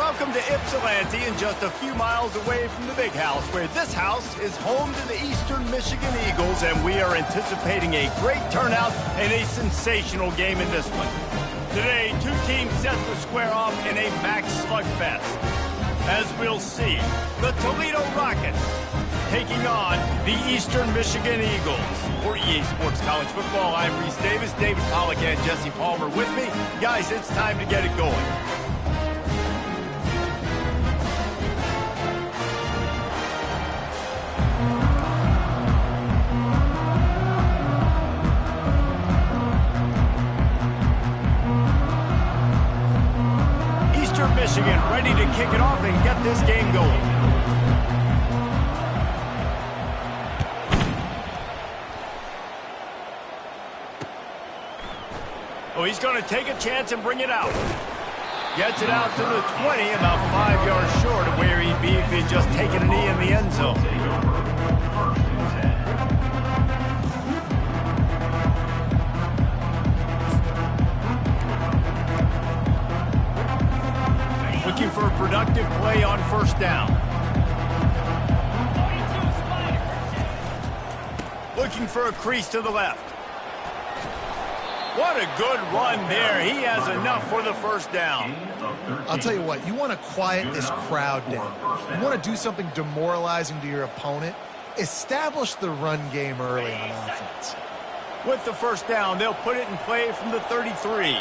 Welcome to Ypsilanti, and just a few miles away from the big house, where this house is home to the Eastern Michigan Eagles, and we are anticipating a great turnout and a sensational game in this one. Today, two teams set to square off in a max slugfest. As we'll see, the Toledo Rockets taking on the Eastern Michigan Eagles. For EA Sports College Football, I'm Reese Davis, David Pollack, and Jesse Palmer with me. Guys, it's time to get it going. Eastern Michigan ready to kick it off and get this game going. Oh, he's going to take a chance and bring it out. Gets it out to the 20, about 5 yards short of where he'd be if he'd just taken a knee in the end zone. Looking for a productive play on first down. Looking for a crease to the left. What a good run there. He has enough for the first down. I'll tell you what, you want to quiet this crowd down. You want to do something demoralizing to your opponent. Establish the run game early on offense. With the first down, they'll put it in play from the 33.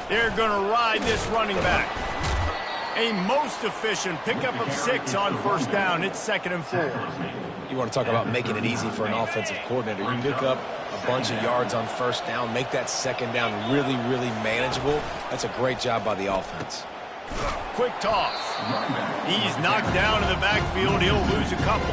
They're going to ride this running back. A most efficient pickup of 6 on first down. It's 2nd and 4. You want to talk about making it easy for an offensive coordinator. You pick up a bunch of yards on first down, make that second down really, really manageable. That's a great job by the offense. Quick toss. He's knocked down in the backfield. He'll lose a couple.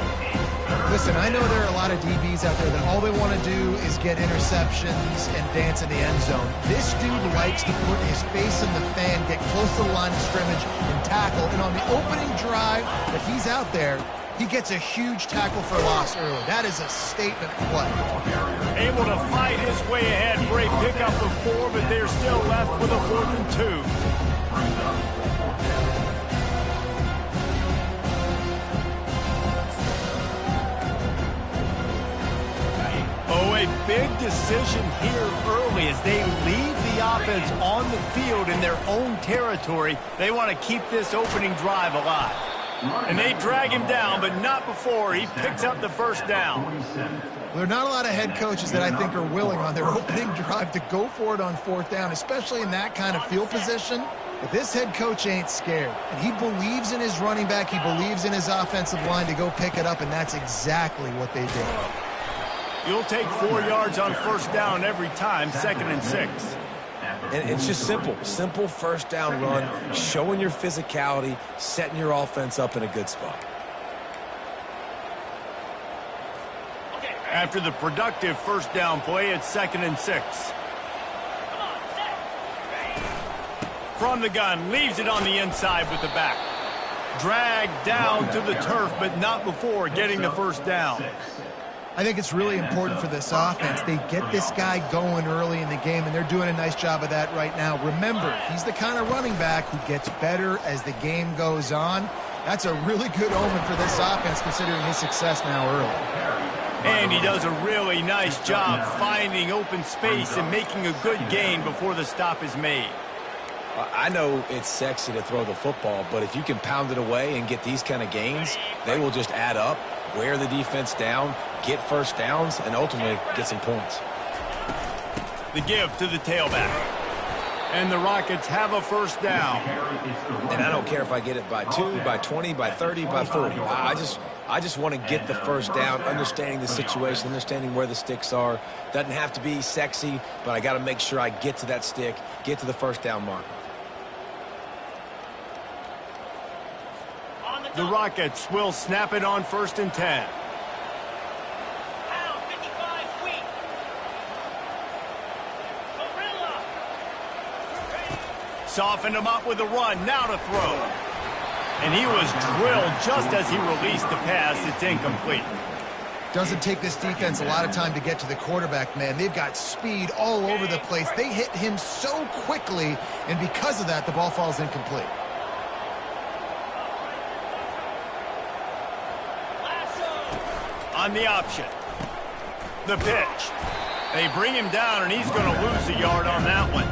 Listen, I know there are a lot of DBs out there that all they want to do is get interceptions and dance in the end zone. This dude likes to put his face in the fan, get close to the line of scrimmage, and tackle. And on the opening drive that he's out there, he gets a huge tackle for loss early. That is a statement play. Able to fight his way ahead for a pickup of 4, but they're still left with a 4th and 2. Oh, a big decision here early as they leave the offense on the field in their own territory. They want to keep this opening drive alive. And they drag him down, but not before he picks up the first down. Well, there are not a lot of head coaches that I think are willing on their opening drive to go for it on 4th down, especially in that kind of field position. But this head coach ain't scared. And he believes in his running back. He believes in his offensive line to go pick it up, and that's exactly what they did. You'll take 4 yards on first down every time, 2nd and 6. And it's just simple first down run, showing your physicality, setting your offense up in a good spot. After the productive first down play, it's 2nd and 6. From the gun, leaves it on the inside with the back. Dragged down to the turf, but not before getting the first down. I think it's really important for this offense. They get this guy going early in the game, and they're doing a nice job of that right now. Remember, he's the kind of running back who gets better as the game goes on. That's a really good omen for this offense, considering his success now early. And he does a really nice job finding open space and making a good gain before the stop is made. I know it's sexy to throw the football, but if you can pound it away and get these kind of gains, they will just add up, wear the defense down, get first downs, and ultimately get some points. The give to the tailback. And the Rockets have a first down. And I don't care if I get it by 2, by 20, by 30, by 40. I just want to get the first down, understanding the situation, understanding where the sticks are. Doesn't have to be sexy, but I got to make sure I get to that stick, get to the first down marker. The Rockets will snap it on 1st and 10. Softened him up with a run, now to throw. And he was drilled just as he released the pass. It's incomplete. Doesn't take this defense a lot of time to get to the quarterback, man. They've got speed all over the place. They hit him so quickly, and because of that, the ball falls incomplete. On the option. The pitch. They bring him down, and he's going to lose a yard on that one.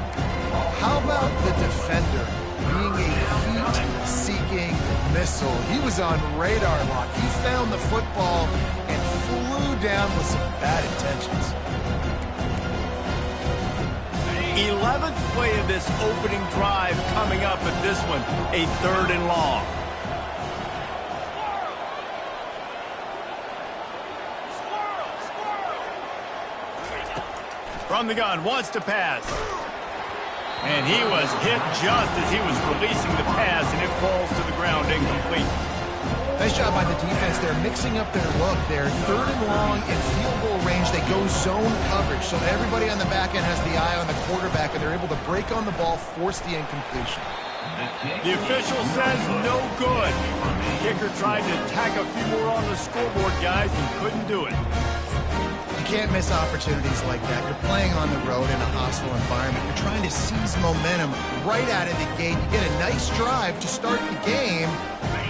How about the defender being a heat-seeking missile? He was on radar lock. He found the football and flew down with some bad intentions. 11th play of this opening drive coming up at this one, a 3rd and long. From the gun, wants to pass. And he was hit just as he was releasing the pass, and it falls to the ground incomplete. Nice job by the defense. They're mixing up their look. They're 3rd and long in field goal range. They go zone coverage, so everybody on the back end has the eye on the quarterback, and they're able to break on the ball, force the incompletion. The official says no good. Kicker tried to tack a few more on the scoreboard, guys, and couldn't do it. You can't miss opportunities like that. You're playing on the road in a hostile environment. You're trying to seize momentum right out of the gate. You get a nice drive to start the game,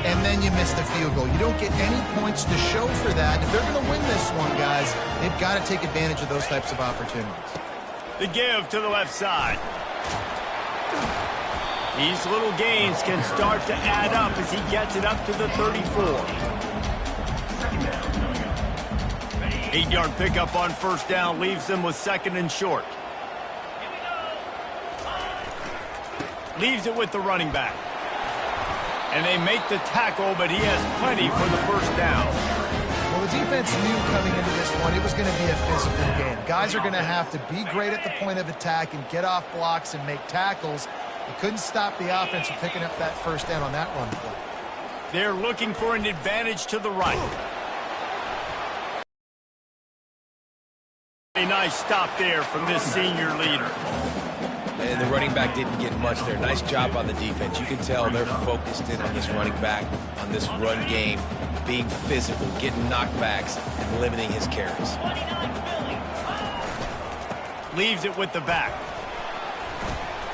and then you miss the field goal. You don't get any points to show for that. If they're going to win this one, guys, they've got to take advantage of those types of opportunities. The give to the left side. These little gains can start to add up as he gets it up to the 34. 8-yard pickup on 1st down leaves them with 2nd and short. Leaves it with the running back. And they make the tackle, but he has plenty for the 1st down. Well, the defense knew coming into this one it was going to be a physical game. Guys are going to have to be great at the point of attack and get off blocks and make tackles. They couldn't stop the offense from picking up that 1st down on that run play. They're looking for an advantage to the right. A nice stop there from this senior leader. And the running back didn't get much there. Nice job on the defense. You can tell they're focused in on this running back, on this run game, being physical, getting knockbacks, and limiting his carries. Leaves it with the back.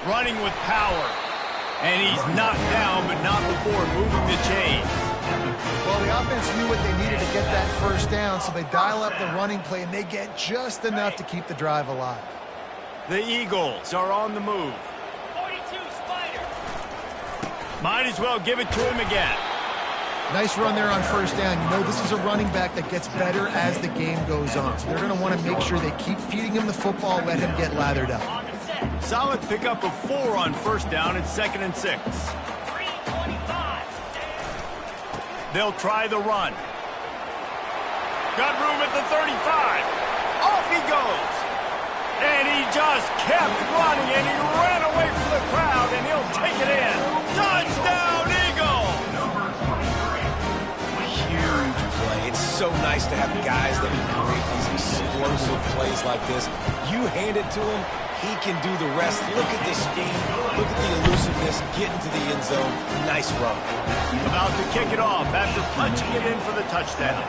Running with power. And he's knocked down, but not before moving the chains. Well, the offense knew what they needed to get that 1st down, so they dial up the running play, and they get just enough to keep the drive alive. The Eagles are on the move. 42 Spider. Might as well give it to him again. Nice run there on 1st down. You know this is a running back that gets better as the game goes on, so they're going to want to make sure they keep feeding him the football, let him get lathered up. Solid pickup of 4 on 1st down and 2nd and 6. 325. They'll try the run. Got room at the 35. Off he goes. And he just kept running, and he ran away from the crowd, and he'll take it in. Touchdown, Eagle! Huge play. It's so nice to have guys that can create these explosive plays like this. You hand it to him, he can do the rest. Look at the speed. Look at the elusiveness. Get into the end zone. Nice run. About to kick it off after punching it in for the touchdown.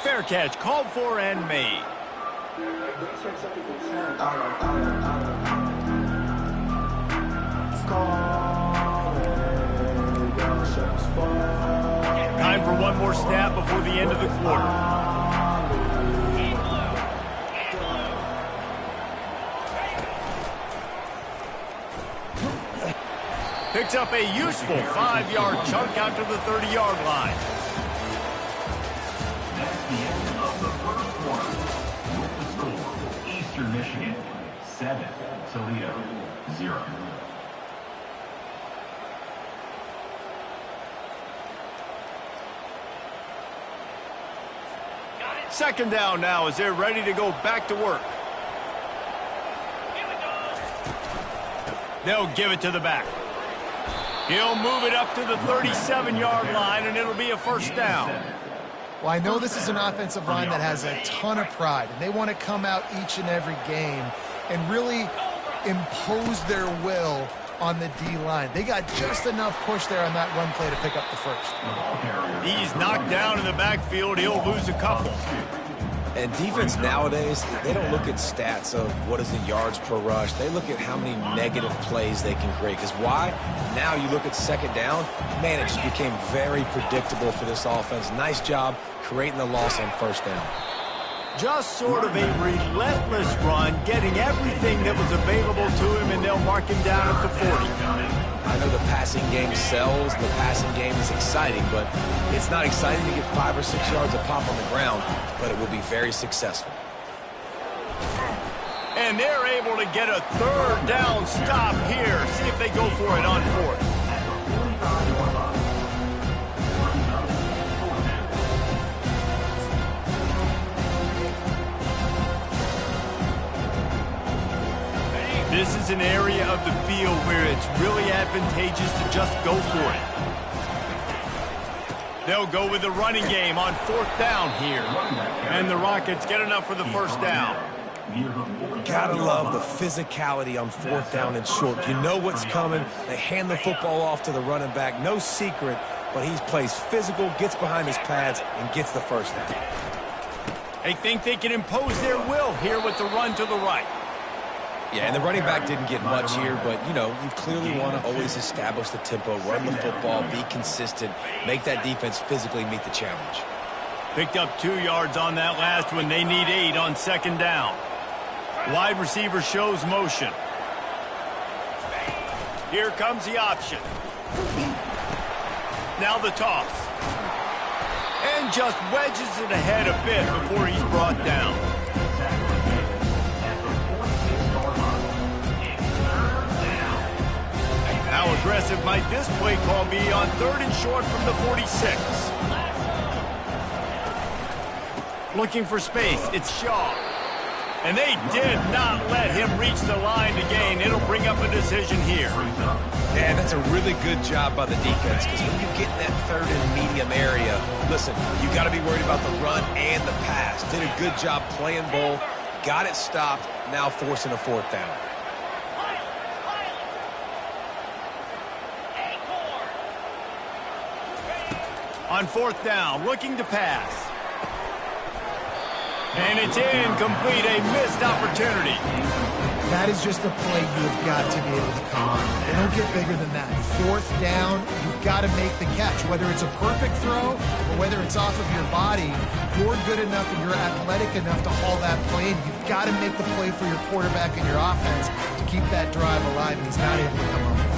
Fair catch, called for and made. Time for one more snap before the end of the quarter. Picks up a useful 5-yard chunk out to the 30-yard line. That's the end of the 1st quarter. With the score, Eastern Michigan 7, Toledo 0. Second down now as they're ready to go back to work. They'll give it to the back. He'll move it up to the 37-yard line, and it'll be a 1st down. Well, I know this is an offensive line that has a ton of pride, and they want to come out each and every game and really impose their will on the D-line. They got just enough push there on that run play to pick up the first. He's knocked down in the backfield. He'll lose a couple. And defense nowadays, they don't look at stats of what is the yards per rush. They look at how many negative plays they can create. Because why? Now you look at second down, man, it just became very predictable for this offense. Nice job creating the loss on first down. Just sort of a relentless run, getting everything that was available to him, and they'll mark him down at the 40. I know the passing game sells, the passing game is exciting, but it's not exciting to get 5 or 6 yards a pop on the ground, but it will be very successful. And they're able to get a third down stop here. See if they go for it on fourth. This is an area of the field where it's really advantageous to just go for it. They'll go with the running game on fourth down here. And the Rockets get enough for the first down. Gotta love the physicality on fourth down and short. You know what's coming. They hand the football off to the running back. No secret, but he plays physical, gets behind his pads, and gets the first down. They think they can impose their will here with the run to the right. Yeah, and the running back didn't get much here, but, you know, you clearly want to always establish the tempo, run the football, be consistent, make that defense physically meet the challenge. Picked up 2 yards on that last one. They need 8 on second down. Wide receiver shows motion. Here comes the option. Now the toss. And just wedges it ahead a bit before he's brought down. How aggressive might this play call be on third and short from the 46? Looking for space. It's Shaw. And they did not let him reach the line to gain. It'll bring up a decision here. Yeah, that's a really good job by the defense, because when you get in that third and medium area, listen, you got to be worried about the run and the pass. Did a good job playing both, got it stopped, now forcing a fourth down. On fourth down, looking to pass. And it's incomplete, a missed opportunity. That is just a play you've got to be able to come on. They don't get bigger than that. Fourth down, you've got to make the catch. Whether it's a perfect throw or whether it's off of your body, you're good enough and you're athletic enough to haul that play in. You've got to make the play for your quarterback and your offense to keep that drive alive, and he's not able to come up with it.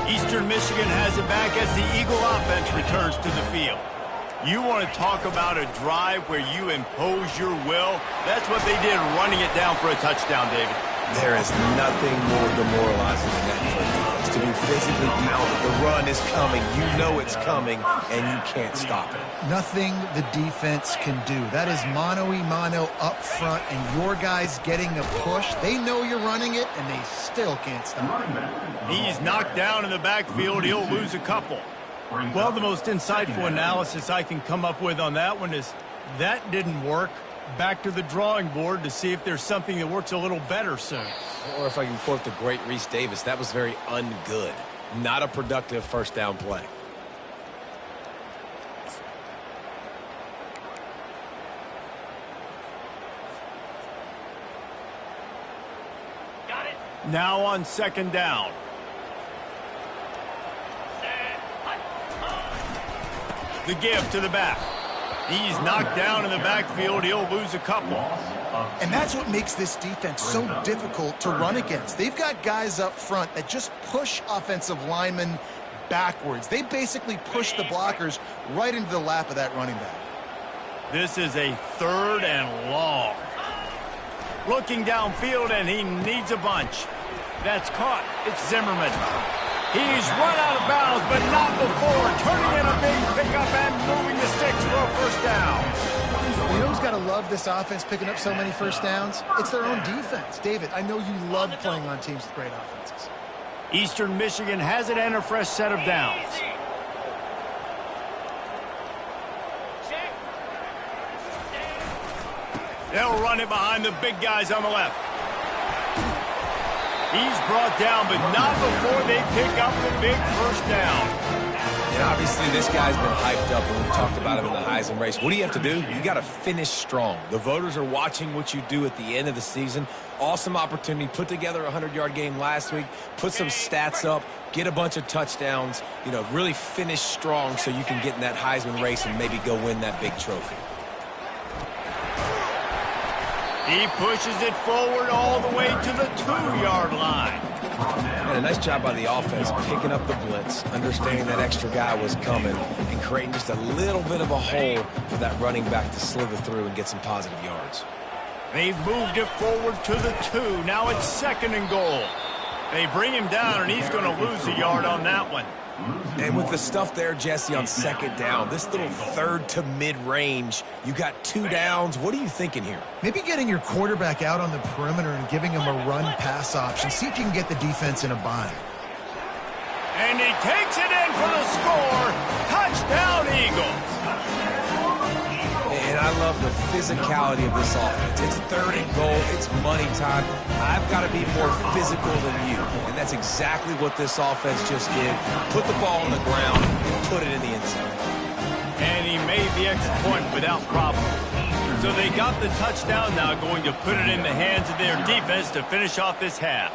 Eastern Michigan has it back as the Eagle offense returns to the field. You want to talk about a drive where you impose your will? That's what they did, running it down for a touchdown, David. There is nothing more demoralizing than that for a defense. To be physically pounded. The run is coming. You know it's coming, and you can't stop it. Nothing the defense can do. That is mano-a-mano up front, and your guys getting a push. They know you're running it, and they still can't stop it. He's knocked down in the backfield. He'll lose a couple. Well, the most insightful analysis I can come up with on that one is that didn't work. Back to the drawing board to see if there's something that works a little better soon. Or if I can quote the great Reese Davis, that was very ungood. Not a productive first down play. Got it. Now on second down. The give to the back. He's knocked down in the backfield. He'll lose a couple. And that's what makes this defense so difficult to run against. They've got guys up front that just push offensive linemen backwards. They basically push the blockers right into the lap of that running back. This is a third and long. Looking downfield, and he needs a bunch. That's caught. It's Zimmerman. He's run out of bounds, but not before turning in a big pickup and moving the sticks for a first down. You know who's got to love this offense picking up so many first downs? It's their own defense. David, I know you love playing on teams with great offenses. Eastern Michigan has it and a fresh set of downs. They'll run it behind the big guys on the left. He's brought down, but not before they pick up the big first down. And obviously, this guy's been hyped up, and we've talked about him in the Heisman race. What do you have to do? You got to finish strong. The voters are watching what you do at the end of the season. Awesome opportunity. Put together a 100-yard game last week. Put some stats up. Get a bunch of touchdowns. You know, really finish strong so you can get in that Heisman race and maybe go win that big trophy. He pushes it forward all the way to the 2-yard line. And a nice job by the offense picking up the blitz, understanding that extra guy was coming, and creating just a little bit of a hole for that running back to slither through and get some positive yards. They've moved it forward to the 2. Now it's 2nd and goal. They bring him down, and he's going to lose a yard on that one. And with the stuff there, Jesse, on 2nd down, this little 3rd to mid-range, you got 2 downs. What are you thinking here? Maybe getting your quarterback out on the perimeter and giving him a run-pass option. See if you can get the defense in a bind. And he takes it in for the score. Touchdown, Eagles. And I love the physicality of this offense. It's 3rd and goal. It's money time. I've got to be more physical than you. And that's exactly what this offense just did. Put the ball on the ground and put it in the end zone. And he made the extra point without problem. So they got the touchdown, now going to put it in the hands of their defense to finish off this half.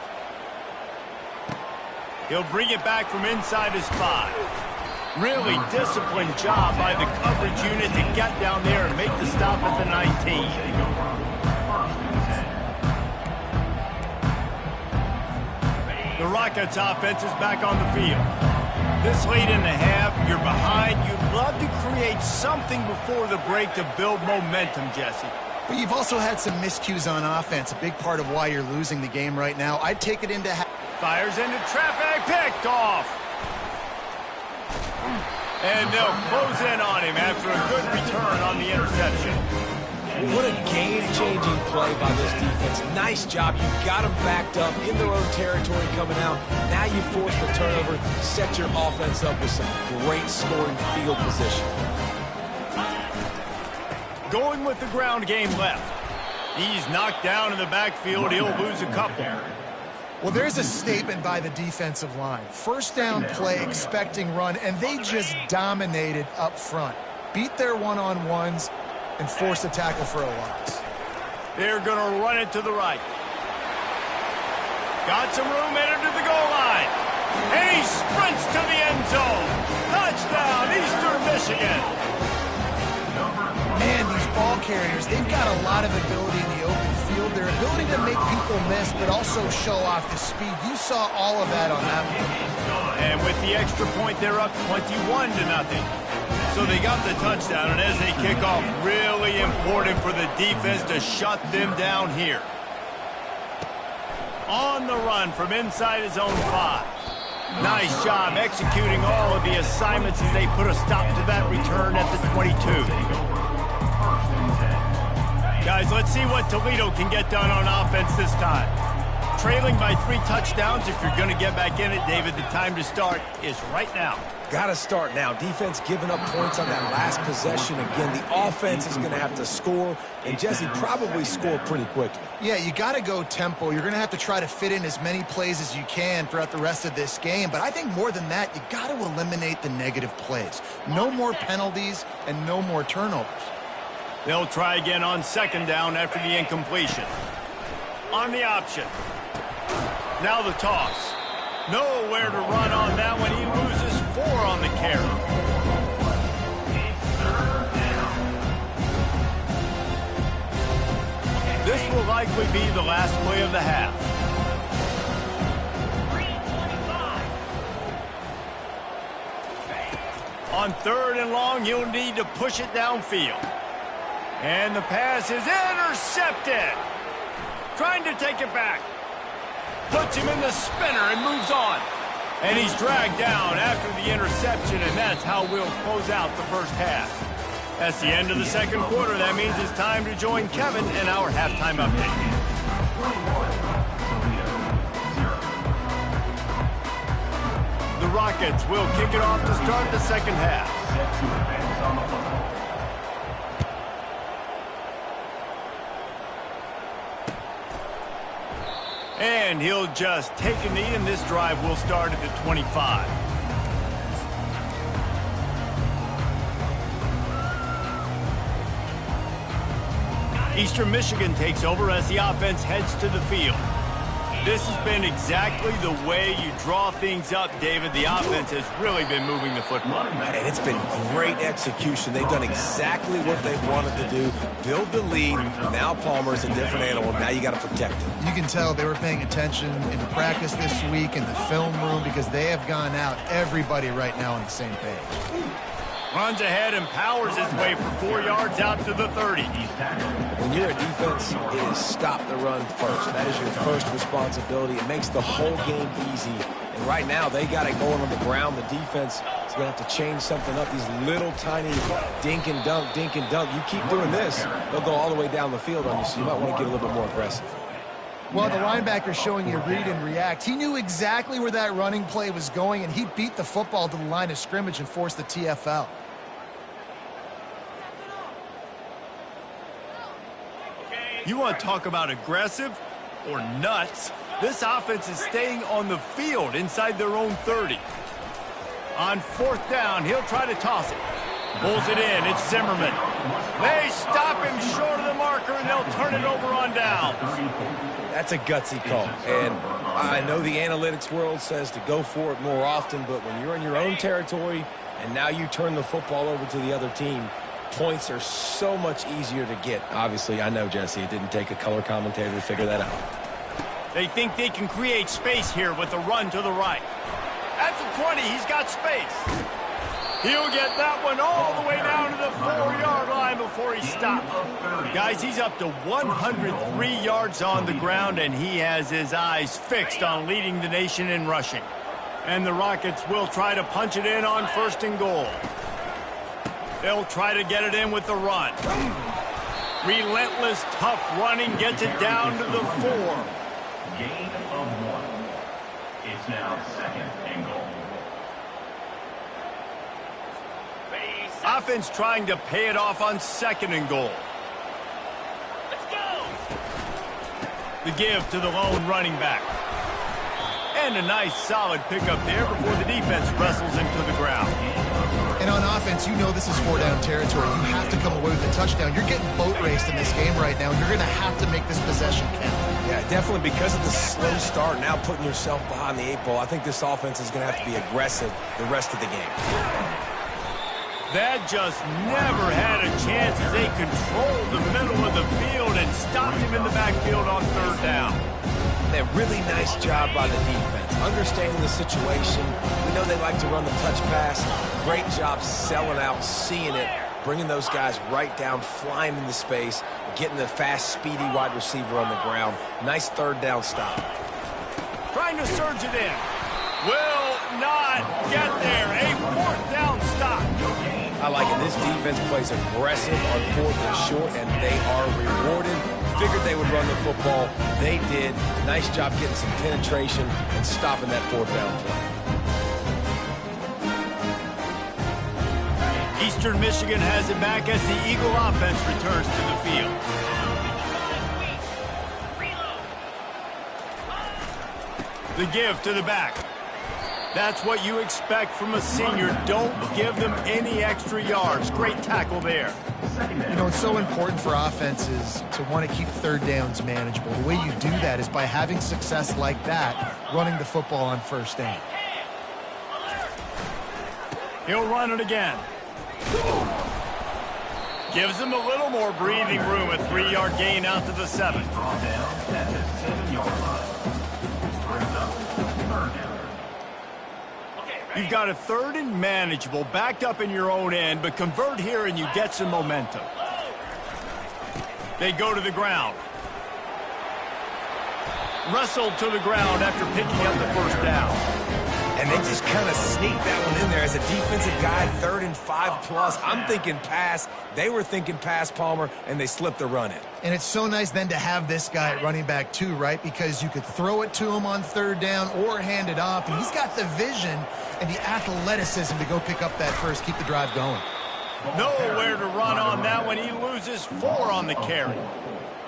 He'll bring it back from inside his 5. Really disciplined job by the coverage unit to get down there and make the stop at the 19. The Rockets offense is back on the field. This late in the half, you're behind. You'd love to create something before the break to build momentum, Jesse. But you've also had some miscues on offense, a big part of why you're losing the game right now. I'd take it into fires into traffic, picked off. And they'll close in on him after a good return on the interception. What a game-changing play by this defense. Nice job. You got them backed up in their own territory coming out. Now you force the turnover, set your offense up with some great scoring field position. Going with the ground game left. He's knocked down in the backfield. He'll lose a couple. Well, there's a statement by the defensive line. First down play, expecting run, and they just dominated up front. Beat their one-on-ones and force a tackle for a loss. They're going to run it to the right. Got some room, headed to the goal line. And he sprints to the end zone. Touchdown, Eastern Michigan. Man, these ball carriers, they've got a lot of ability in the open field. Their ability to make people miss, but also show off the speed. You saw all of that on that one. And with the extra point, they're up 21-0. So they got the touchdown, and as they kick off, really important for the defense to shut them down here. On the run from inside his own 5. Nice job executing all of the assignments as they put a stop to that return at the 22. Guys, let's see what Toledo can get done on offense this time. Trailing by 3 touchdowns. If you're going to get back in it, David, the time to start is right now. Got to start now. Defense giving up points on that last possession. Again, the offense is going to have to score, and Jesse probably score pretty quickly. Yeah, you got to go tempo. You're going to have to try to fit in as many plays as you can throughout the rest of this game. But I think more than that, you got to eliminate the negative plays. No more penalties and no more turnovers. They'll try again on 2nd down after the incompletion. On the option. Now the toss. Nowhere to run on that one. He loses 4 on the carry. This will likely be the last play of the half. On 3rd and long, you'll need to push it downfield. And the pass is intercepted. Trying to take it back. Puts him in the spinner and moves on. And he's dragged down after the interception, and that's how we'll close out the first half. That's the end of the 2nd quarter. That means it's time to join Kevin in our halftime update. The Rockets will kick it off to start the 2nd half. And he'll just take a knee, and this drive will start at the 25. Eastern Michigan takes over as the offense heads to the field. This has been exactly the way you draw things up, David. The offense has really been moving the football. And it's been great execution. They've done exactly what they wanted to do. Build the lead. Now Palmer's a different animal. Now you got to protect it. You can tell they were paying attention in practice this week in the film room because they have gone out, everybody right now on the same page. Runs ahead and powers his way for 4 yards out to the 30. When you're a defense, it is stop the run first. That is your first responsibility. It makes the whole game easy. And right now, they got it going on the ground. The defense is going to have to change something up. These little tiny dink and dunk, dink and dunk. You keep doing this, they'll go all the way down the field on you, so you might want to get a little bit more aggressive. Well, the linebacker's showing you read and react. He knew exactly where that running play was going, and he beat the football to the line of scrimmage and forced the TFL. You want to talk about aggressive or nuts? This offense is staying on the field inside their own 30. On 4th down, he'll try to toss it. Pulls it in. It's Zimmerman. They stop him short of the marker, and they'll turn it over on down. That's a gutsy call. And I know the analytics world says to go for it more often, but when you're in your own territory and now you turn the football over to the other team, points are so much easier to get. Obviously, I know, Jesse, it didn't take a color commentator to figure that out. They think they can create space here with the run to the right. At the 20, he's got space. He'll get that one all the way down to the 4-yard line before he stops. Guys, he's up to 103 yards on the ground, and he has his eyes fixed on leading the nation in rushing. And the Rockets will try to punch it in on 1st and goal. They'll try to get it in with the run. Relentless, tough running gets it down to the 4. Gain of 1. It's now 2nd and goal. Offense trying to pay it off on 2nd and goal. Let's go! The give to the lone running back. And a nice solid pickup there before the defense wrestles him to the ground. And on offense, you know this is 4-down territory. You have to come away with a touchdown. You're getting boat raced in this game right now. You're going to have to make this possession count. Yeah, definitely because of the slow start, now putting yourself behind the 8 ball, I think this offense is going to have to be aggressive the rest of the game. That just never had a chance as they controlled the middle of the field and stopped him in the backfield on 3rd down. A really nice job by the defense, understanding the situation. We know they like to run the touch pass. Great job selling out, seeing it, bringing those guys right down, flying into space, getting the fast, speedy wide receiver on the ground. Nice 3rd down stop. Trying to surge it in. Will not get there. A 4th down stop. I like it. This defense plays aggressive on 4th and short, and they are rewarded. Figured they would run the football. They did. Nice job getting some penetration and stopping that 4th down play. Eastern Michigan has it back as the Eagle offense returns to the field. The give to the back. That's what you expect from a senior. Don't give them any extra yards. Great tackle there. You know, it's so important for offenses to want to keep 3rd downs manageable. The way you do that is by having success like that, running the football on 1st down. He'll run it again. Gives him a little more breathing room. A 3-yard gain out to the 7. Brought down at the 7-yard line. Brings up 3rd down. You've got a 3rd and manageable, backed up in your own end, but convert here and you get some momentum. They go to the ground. Wrestled to the ground after picking up the 1st down. And they just kind of sneaked that one in there as a defensive guy, 3rd and 5+. I'm thinking pass. They were thinking pass, Palmer, and they slipped the run in. And it's so nice then to have this guy at running back too, right? Because you could throw it to him on 3rd down or hand it off. And he's got the vision and the athleticism to go pick up that first, keep the drive going. Nowhere to run on that one. He loses 4 on the carry.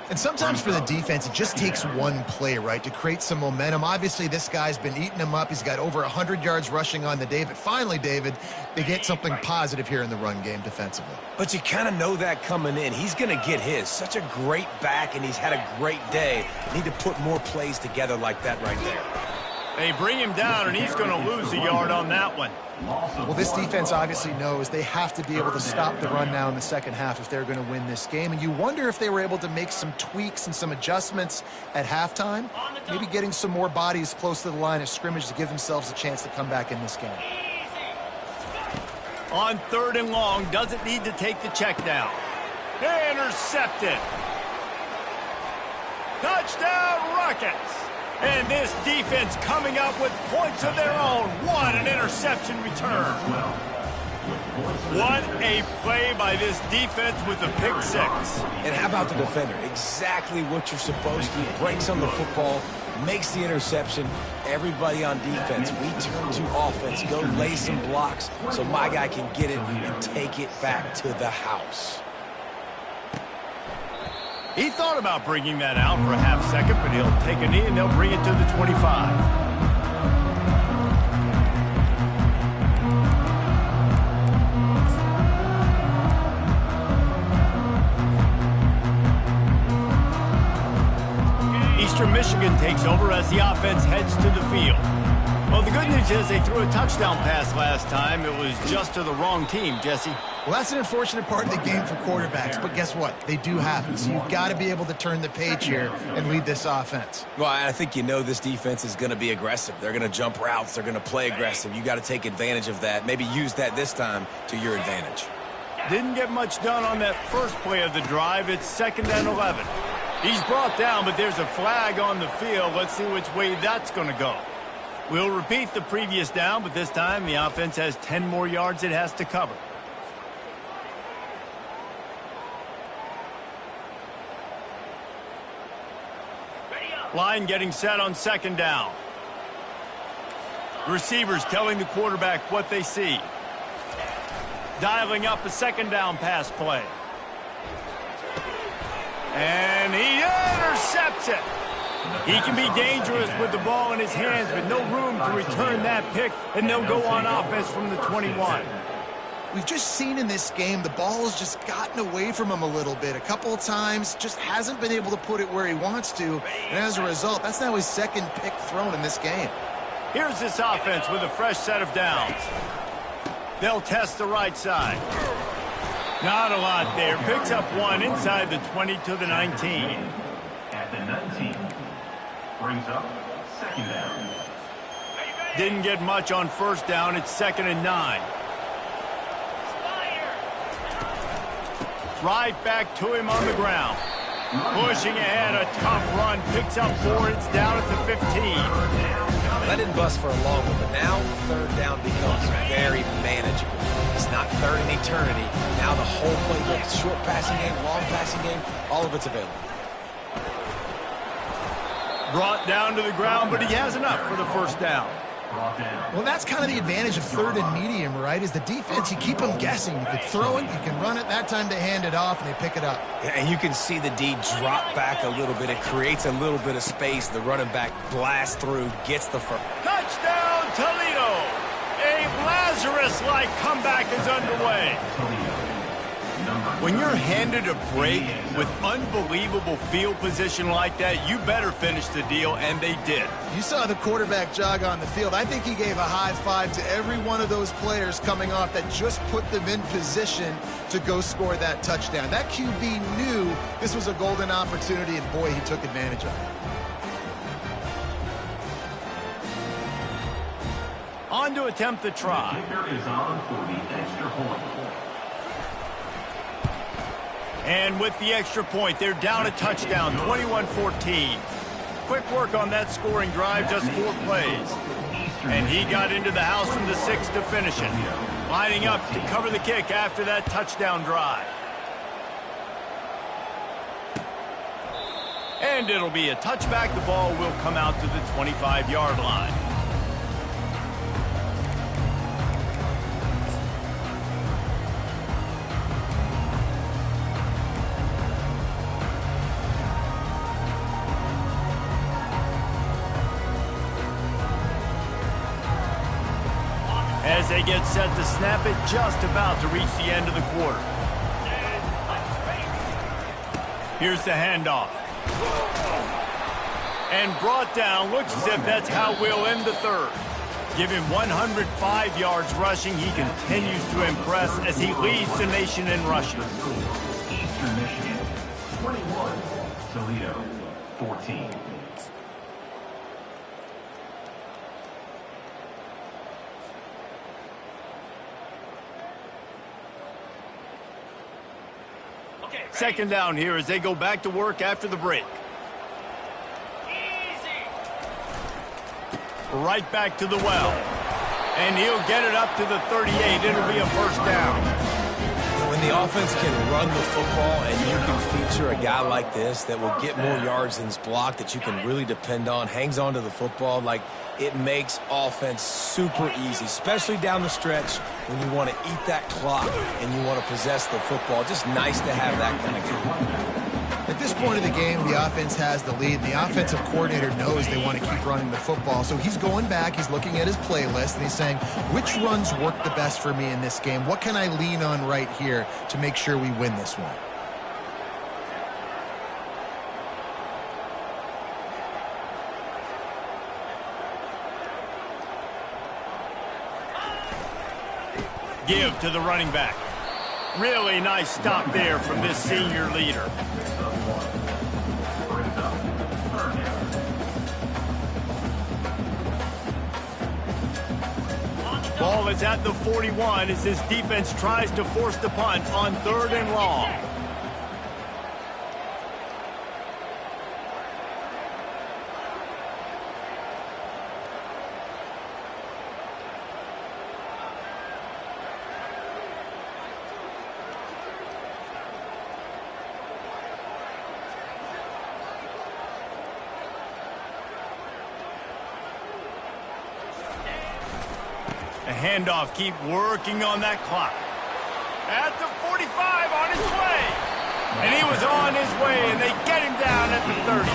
And sometimes for the defense, it just takes one play, right, to create some momentum. Obviously, this guy's been eating them up. He's got over 100 yards rushing on the day. But finally, David, they get something positive here in the run game defensively. But you kind of know that coming in. He's going to get his. Such a great back, and he's had a great day. Need to put more plays together like that right there. They bring him down, and he's going to lose a yard on that one. Well, this defense obviously knows they have to be able to stop the run now in the second half if they're going to win this game. And you wonder if they were able to make some tweaks and some adjustments at halftime, maybe getting some more bodies close to the line of scrimmage to give themselves a chance to come back in this game. On 3rd and long, doesn't need to take the check down. Intercepted. Touchdown, Rockets. And this defense coming up with points of their own. What an interception return. What a play by this defense with a pick 6. And how about the defender? Exactly what you're supposed to do. Breaks on the football, makes the interception. Everybody on defense, we turn to offense. Go lay some blocks so my guy can get it and take it back to the house. He thought about bringing that out for a half second, but he'll take a knee and they'll bring it to the 25. Eastern Michigan takes over as the offense heads to the field. Well, the good news is they threw a touchdown pass last time. It was just to the wrong team, Jesse. Well, that's an unfortunate part of the game for quarterbacks, but guess what? They do happen, so you've got to be able to turn the page here and lead this offense. Well, I think you know this defense is going to be aggressive. They're going to jump routes. They're going to play aggressive. You got to take advantage of that. Maybe use that this time to your advantage. Didn't get much done on that first play of the drive. It's 2nd and 11. He's brought down, but there's a flag on the field. Let's see which way that's going to go. We'll repeat the previous down, but this time the offense has 10 more yards it has to cover. Line getting set on 2nd down. Receivers telling the quarterback what they see. Dialing up a 2nd down pass play. And he intercepts it. He can be dangerous with the ball in his hands, but no room to return that pick, and they'll go on offense from the 21. We've just seen in this game the ball has just gotten away from him a little bit. A couple of times, just hasn't been able to put it where he wants to, and as a result, that's now his 2nd pick thrown in this game. Here's this offense with a fresh set of downs. They'll test the right side. Not a lot there. Picks up 1 inside the 20 to the 19. At the 19, brings up 2nd down. Didn't get much on 1st down. It's 2nd and 9. Right back to him on the ground. Pushing ahead, a tough run. Picks up 4. It's down at the 15. That didn't bust for a long one, but now 3rd down becomes very manageable. It's not 3rd in eternity. Now the whole playbook, short passing game, long passing game, all of it's available. Brought down to the ground, but he has enough for the 1st down. Well, that's kind of the advantage of 3rd and medium, right? Is the defense, you keep them guessing. You can throw it, you can run it. That time they hand it off, and they pick it up. And you can see the D drop back a little bit. It creates a little bit of space. The running back blasts through, gets the first. Touchdown, Toledo! A Lazarus-like comeback is underway. When you're handed a break with unbelievable field position like that, you better finish the deal, and they did. You saw the quarterback jog on the field. I think he gave a high five to every one of those players coming off that just put them in position to go score that touchdown. That QB knew this was a golden opportunity, and boy, he took advantage of it. On to attempt the try. Kicker is on for the extra point. And with the extra point, they're down a touchdown, 21-14. Quick work on that scoring drive, just 4 plays. And he got into the house from the 6 to finish it. Lining up to cover the kick after that touchdown drive. And it'll be a touchback. The ball will come out to the 25-yard line. as they get set to snap it, just about to reach the end of the quarter. Here's the handoff. And brought down. Looks as if that's how we'll end the third. Give him 105 yards rushing. He continues to impress as he leads the nation in rushing. Eastern Michigan, 21. Toledo, 14. Second down here as they go back to work after the break. Right back to the well. And he'll get it up to the 38. It'll be a first down. When the offense can run the football and you can feature a guy like this that will get more yards than his block, that you can really depend on, hangs on to the football, like, it makes offense super easy, especially down the stretch when you want to eat that clock and you want to possess the football. Just nice to have that kind of game. At this point of the game, the offense has the lead, and the offensive coordinator knows they want to keep running the football. So he's going back, he's looking at his playlist, and he's saying, which runs work the best for me in this game? What can I lean on right here to make sure we win this one? Give to the running back. Really nice stop there from this senior leader. Ball is at the 41 as this defense tries to force the punt on 3rd and long. A handoff, keep working on that clock. At the 45, on his way. And he was on his way, and they get him down at the 30.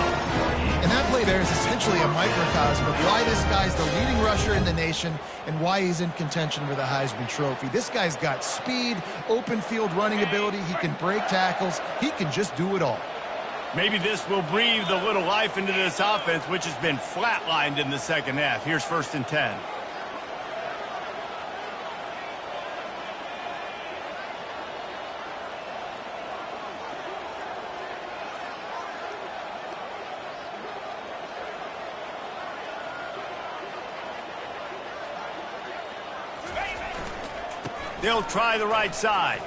And that play there is essentially a microcosm of why this guy's the leading rusher in the nation and why he's in contention for the Heisman Trophy. This guy's got speed, open field running ability. He can break tackles. He can just do it all. Maybe this will breathe a little life into this offense, which has been flatlined in the second half. Here's 1st and 10. They'll try the right side.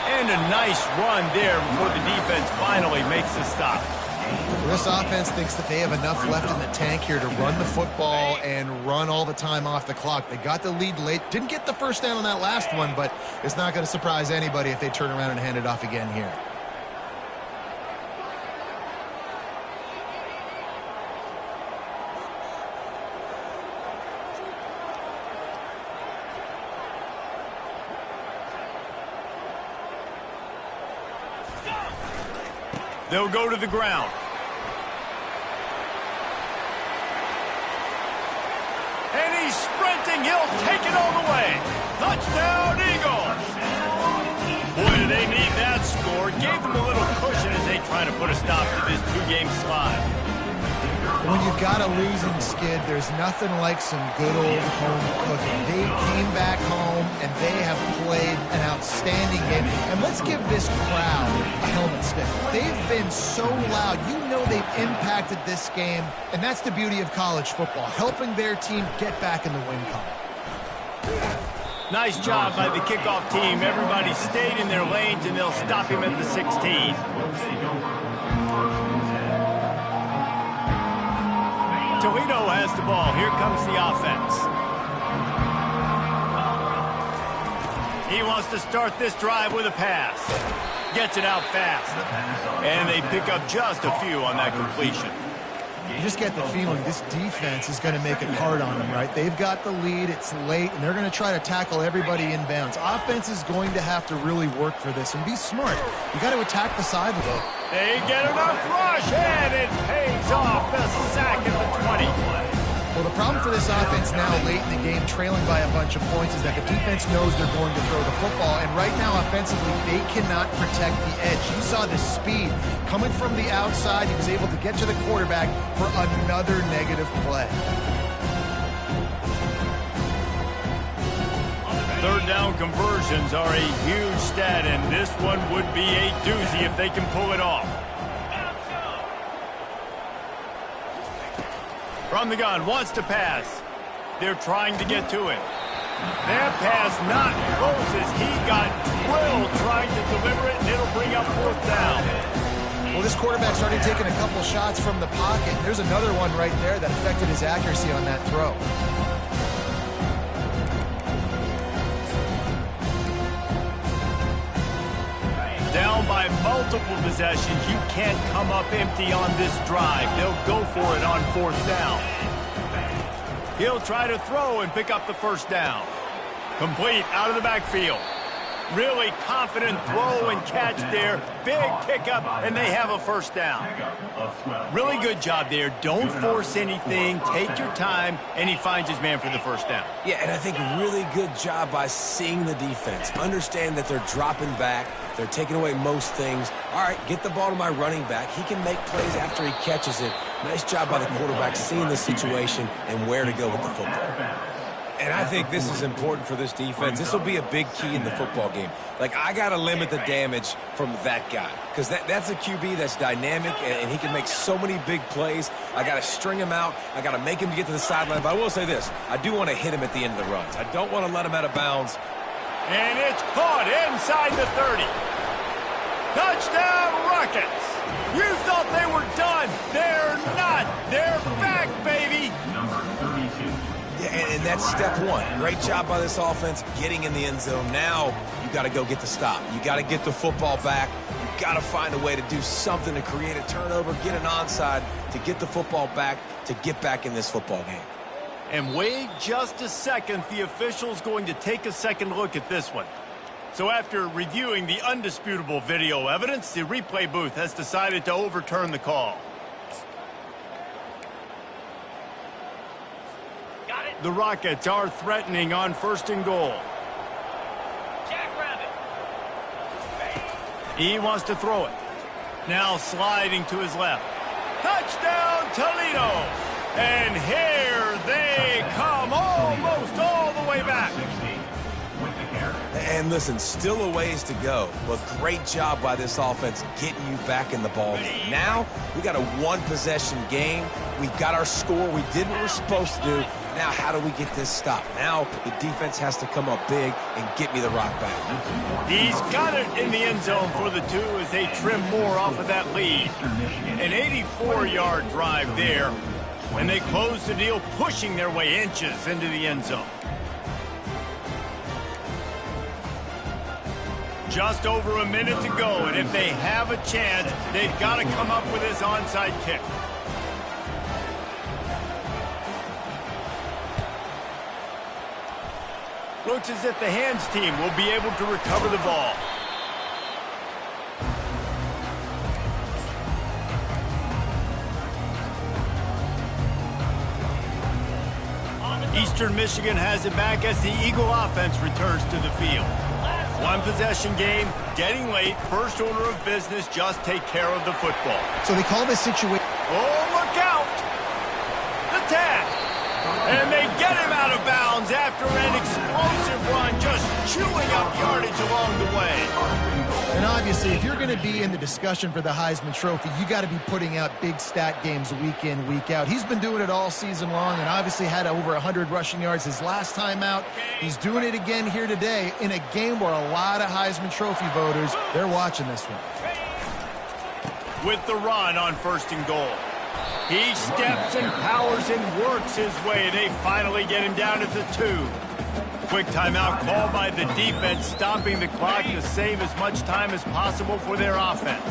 And a nice run there before the defense finally makes the stop. This offense thinks that they have enough left in the tank here to run the football and run all the time off the clock. They got the lead late. Didn't get the first down on that last one, but it's not going to surprise anybody if they turn around and hand it off again here. They'll go to the ground. And he's sprinting. He'll take it all the way. Touchdown, Eagles. Boy, do they need that score. Gave them a little cushion as they try to put a stop to this 2-game slide. When you've got a losing skid, there's nothing like some good old home cooking. They came back home, and they have played an outstanding game. And let's give this crowd a helmet stick. They've been so loud. You know they've impacted this game, and that's the beauty of college football, helping their team get back in the win column. Nice job by the kickoff team. Everybody stayed in their lanes, and they'll stop him at the 16. Toledo has the ball. Here comes the offense. He wants to start this drive with a pass. Gets it out fast. And they pick up just a few on that completion. You just get the feeling this defense is going to make it hard on them, right? They've got the lead, it's late, and they're going to try to tackle everybody inbounds. Offense is going to have to really work for this and be smart. You got to attack the sideline. They get enough rush, and it pays off. The sack at the 20. Well, the problem for this offense now late in the game, trailing by a bunch of points, is that the defense knows they're going to throw the football. And right now, offensively, they cannot protect the edge. You saw the speed coming from the outside. He was able to get to the quarterback for another negative play. Third down conversions are a huge stat, and this one would be a doozy if they can pull it off. From the gun, wants to pass. They're trying to get to it. That pass not close as he got drilled trying to deliver it, and it'll bring up fourth down. Well, this quarterback started taking a couple shots from the pocket. There's another one right there that affected his accuracy on that throw. Down by multiple possessions, you can't come up empty on this drive. They'll go for it on fourth down. He'll try to throw and pick up the first down. Complete out of the backfield. Really confident throw and catch there. Big pickup, and they have a first down. Really good job there. Don't force anything. Take your time, and he finds his man for the first down. Yeah, and I think really good job by seeing the defense. Understand that they're dropping back. They're taking away most things. All right, get the ball to my running back. He can make plays after he catches it. Nice job by the quarterback seeing the situation and where to go with the football. And I think this is important for this defense. This will be a big key in the football game. Like, I got to limit the damage from that guy because that's a QB that's dynamic, and he can make so many big plays. I got to string him out. I got to make him get to the sideline. But I will say this. I do want to hit him at the end of the runs. I don't want to let him out of bounds. And it's caught inside the 30. Touchdown, Rockets. You thought they were done. They're not. They're back, baby. Number 32. Yeah, and that's step one. Great job by this offense getting in the end zone. Now you got to go get the stop. You got to get the football back. You got to find a way to do something to create a turnover, get an onside, to get the football back, to get back in this football game. And wait just a second. The official's going to take a second look at this one. So after reviewing the undisputable video evidence, the replay booth has decided to overturn the call. The Rockets are threatening on 1st and goal. Jackrabbit. He wants to throw it. Now sliding to his left. Touchdown, Toledo! And here they come, almost all the way back. 60 with the carry. And listen, still a ways to go, but great job by this offense getting you back in the ball game. Now, we got a one-possession game. We got our score. We did what we're supposed to do. Now, how do we get this stop? Now, the defense has to come up big and get me the rock back. He's got it in the end zone for the 2 as they trim more off of that lead. An 84-yard drive there, and they close the deal, pushing their way inches into the end zone. Just over a minute to go, and if they have a chance, they've got to come up with this onside kick. Looks as if the hands team will be able to recover the ball. Eastern Michigan has it back as the Eagle offense returns to the field. One possession game, getting late, first order of business, just take care of the football. So they call this situation. Oh, look out! The tag! And they get him out of bounds after an explosive run, just chewing up yardage along the way. And obviously, if you're going to be in the discussion for the Heisman Trophy, you got to be putting out big stat games week in, week out. He's been doing it all season long and obviously had over 100 rushing yards his last time out. He's doing it again here today in a game where a lot of Heisman Trophy voters, they're watching this one. With the run on 1st and goal. He steps and powers and works his way. They finally get him down at the 2. Quick timeout called by the defense, stopping the clock to save as much time as possible for their offense.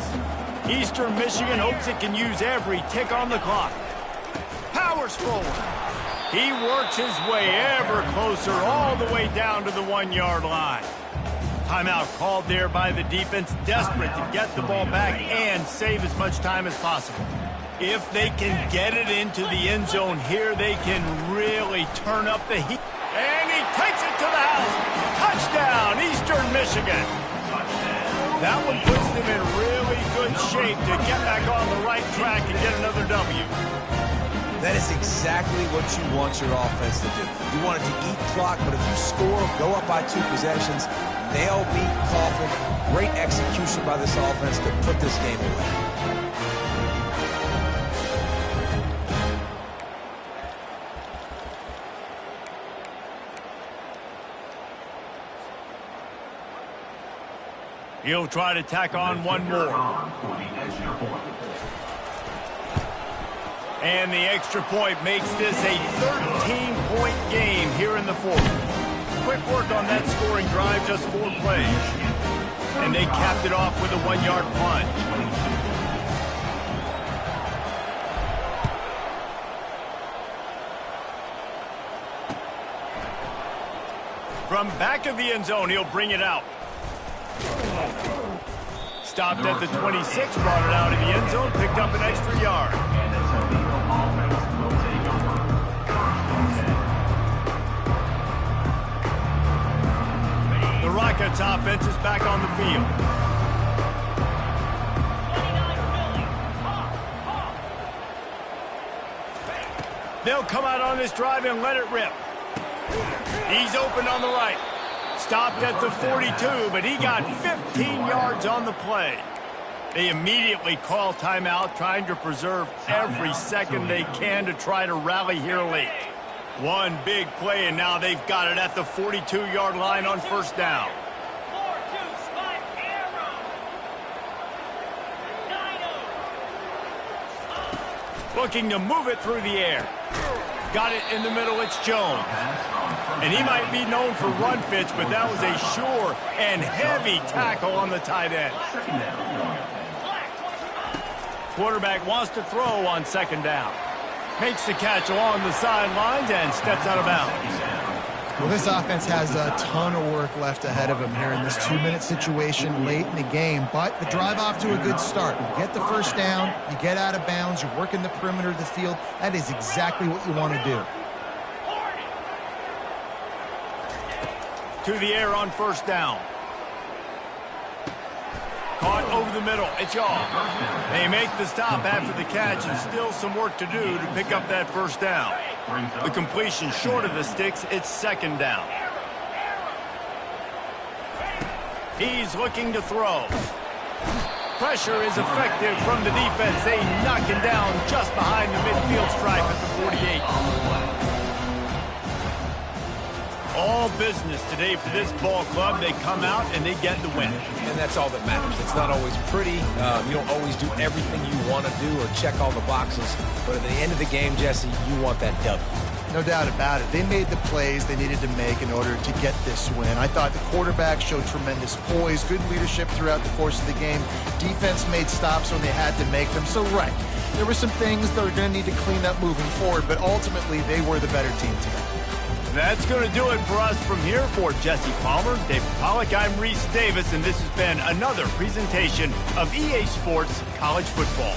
Eastern Michigan hopes it can use every tick on the clock. Powers forward. He works his way ever closer all the way down to the 1-yard line. Timeout called there by the defense, desperate to get the ball back and save as much time as possible. If they can get it into the end zone here, they can really turn up the heat. And he takes it to the house. Touchdown, Eastern Michigan. That one puts them in really good shape to get back on the right track and get another W. That is exactly what you want your offense to do. You want it to eat clock, but if you score, go up by 2 possessions, nail, beat, coffin. Great execution by this offense to put this game away. He'll try to tack on one more. And the extra point makes this a 13-point game here in the fourth. Quick work on that scoring drive, just 4 plays. And they capped it off with a 1-yard punt. From back of the end zone, he'll bring it out. Stopped at the 26, brought it out of the end zone, picked up an extra yard. And the Toledo offense will take over. The Rockets offense is back on the field. They'll come out on this drive and let it rip. He's open on the right. Stopped at the 42, but he got 15 yards on the play. They immediately call timeout, trying to preserve every second they can to try to rally here late. One big play, and now they've got it at the 42-yard line on first down. 4-2 spot arrow. Dino. Looking to move it through the air. Got it in the middle, it's Jones. And he might be known for run fits, but that was a sure and heavy tackle on the tight end. Quarterback wants to throw on second down. Makes the catch along the sidelines and steps out of bounds. Well, this offense has a ton of work left ahead of them here in this 2-minute situation late in the game, but the drive off to a good start. You get the first down, you get out of bounds, you're working the perimeter of the field. That is exactly what you want to do. To the air on first down. Caught over the middle. It's Yaw. They make the stop after the catch, and still some work to do to pick up that first down. The completion short of the sticks. It's second down. He's looking to throw. Pressure is effective from the defense. They knock him down just behind the midfield stripe at the 48. All business today for this ball club. They come out and they get the win. And that's all that matters. It's not always pretty. You don't always do everything you want to do or check all the boxes. But at the end of the game, Jesse, you want that W. No doubt about it. They made the plays they needed to make in order to get this win. I thought the quarterback showed tremendous poise, good leadership throughout the course of the game. Defense made stops when they had to make them. So, right, there were some things that are going to need to clean up moving forward, but ultimately they were the better team today. That's going to do it for us from here. For Jesse Palmer, David Pollack, I'm Reese Davis, and this has been another presentation of EA Sports College Football.